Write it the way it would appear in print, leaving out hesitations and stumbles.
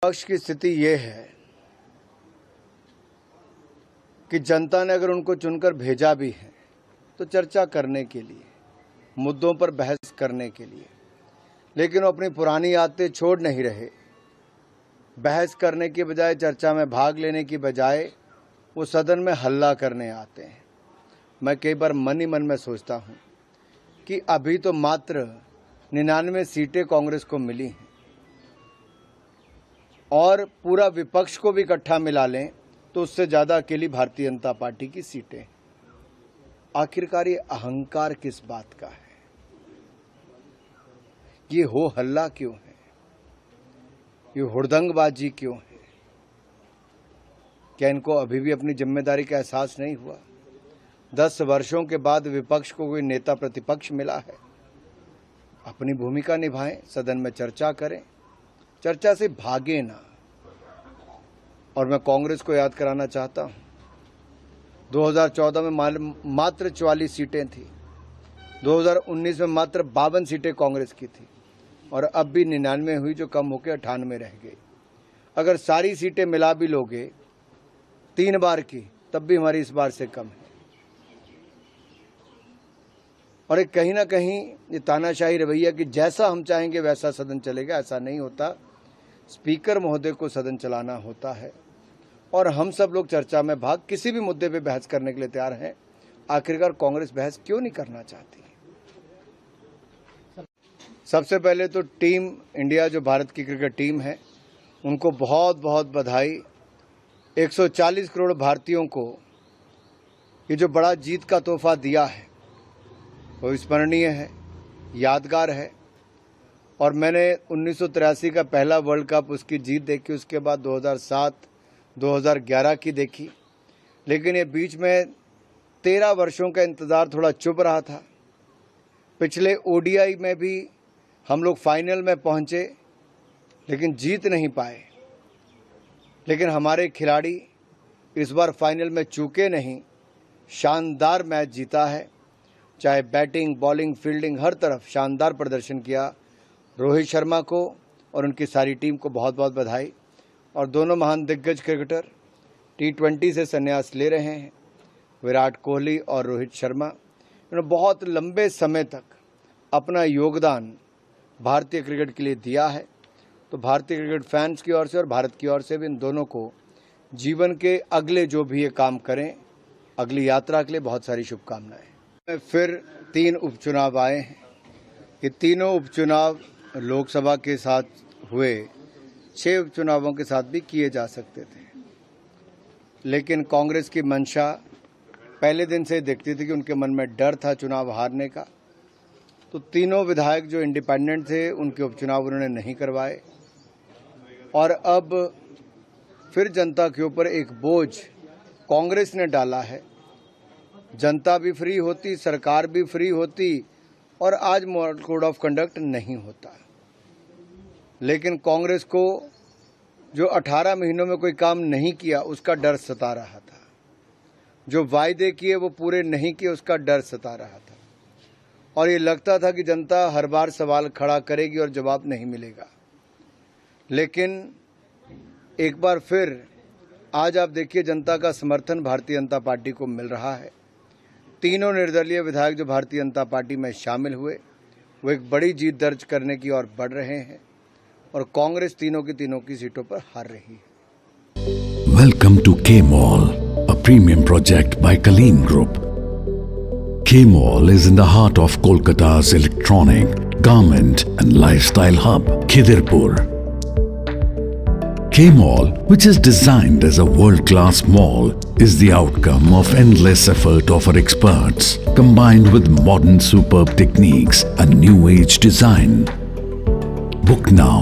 पक्ष की स्थिति ये है कि जनता ने अगर उनको चुनकर भेजा भी है तो चर्चा करने के लिए, मुद्दों पर बहस करने के लिए, लेकिन वो अपनी पुरानी आदतें छोड़ नहीं रहे। बहस करने की बजाय, चर्चा में भाग लेने की बजाय वो सदन में हल्ला करने आते हैं। मैं कई बार मन ही मन में सोचता हूँ कि अभी तो मात्र 99 सीटें कांग्रेस को मिली हैं और पूरा विपक्ष को भी इकट्ठा मिला लें तो उससे ज़्यादा अकेली भारतीय जनता पार्टी की सीटें। आखिरकार ये अहंकार किस बात का है? ये हो हल्ला क्यों है? ये हुड़दंगबाजी क्यों है? क्या इनको अभी भी अपनी जिम्मेदारी का एहसास नहीं हुआ? 10 वर्षों के बाद विपक्ष को कोई नेता प्रतिपक्ष मिला है। अपनी भूमिका निभाएं, सदन में चर्चा करें, चर्चा से भागे ना। और मैं कांग्रेस को याद कराना चाहता हूं, 2014 में मात्र 44 सीटें थी, 2019 में मात्र 52 सीटें कांग्रेस की थी और अब भी 99 हुई जो कम होकर 98 रह गई। अगर सारी सीटें मिला भी लोगे 3 बार की, तब भी हमारी इस बार से कम है। और एक कहीं ना कहीं ये तानाशाही रवैया कि जैसा हम चाहेंगे वैसा सदन चलेगा, ऐसा नहीं होता। स्पीकर महोदय को सदन चलाना होता है और हम सब लोग चर्चा में भाग, किसी भी मुद्दे पे बहस करने के लिए तैयार हैं। आखिरकार कांग्रेस बहस क्यों नहीं करना चाहती? सबसे पहले तो टीम इंडिया, जो भारत की क्रिकेट टीम है, उनको बहुत बहुत बधाई। 140 करोड़ भारतीयों को ये जो बड़ा जीत का तोहफा दिया है वो स्मरणीय है, यादगार है। और मैंने 1983 का पहला वर्ल्ड कप, उसकी जीत देखी, उसके बाद 2007, 2011 की देखी। लेकिन ये बीच में 13 वर्षों का इंतज़ार थोड़ा चुभ रहा था। पिछले ओडीआई में भी हम लोग फाइनल में पहुंचे लेकिन जीत नहीं पाए। लेकिन हमारे खिलाड़ी इस बार फाइनल में चूके नहीं, शानदार मैच जीता है। चाहे बैटिंग, बॉलिंग, फील्डिंग, हर तरफ शानदार प्रदर्शन किया। रोहित शर्मा को और उनकी सारी टीम को बहुत बहुत बधाई। और दोनों महान दिग्गज क्रिकेटर T20 से संन्यास ले रहे हैं, विराट कोहली और रोहित शर्मा। इन्होंने बहुत लंबे समय तक अपना योगदान भारतीय क्रिकेट के लिए दिया है। तो भारतीय क्रिकेट फैंस की ओर से और भारत की ओर से भी इन दोनों को जीवन के अगले जो भी ये काम करें, अगली यात्रा के लिए बहुत सारी शुभकामनाएं। फिर 3 उपचुनाव आए हैं। ये तीनों उपचुनाव लोकसभा के साथ हुए 6 उपचुनावों के साथ भी किए जा सकते थे, लेकिन कांग्रेस की मंशा पहले दिन से दिखती थी कि उनके मन में डर था चुनाव हारने का। तो तीनों विधायक जो इंडिपेंडेंट थे, उनके उपचुनाव उन्होंने नहीं करवाए। और अब फिर जनता के ऊपर एक बोझ कांग्रेस ने डाला है। जनता भी फ्री होती, सरकार भी फ्री होती और आज मॉडल कोड ऑफ कंडक्ट नहीं होता। लेकिन कांग्रेस को जो 18 महीनों में कोई काम नहीं किया उसका डर सता रहा था, जो वायदे किए वो पूरे नहीं किए उसका डर सता रहा था। और ये लगता था कि जनता हर बार सवाल खड़ा करेगी और जवाब नहीं मिलेगा। लेकिन एक बार फिर आज आप देखिए, जनता का समर्थन भारतीय जनता पार्टी को मिल रहा है। तीनों निर्दलीय विधायक जो भारतीय जनता पार्टी में शामिल हुए वो एक बड़ी जीत दर्ज करने की ओर बढ़ रहे हैं और कांग्रेस तीनों की सीटों पर हार रही है। Welcome to K mall, a premium project by Kaleen group. K Mall is in the heart of Kolkata's electronic, garment and lifestyle hub, Khidirpur. K Mall, which is designed as a world-class mall, is the outcome of endless effort of our experts, combined with modern superb techniques and new age design. Book now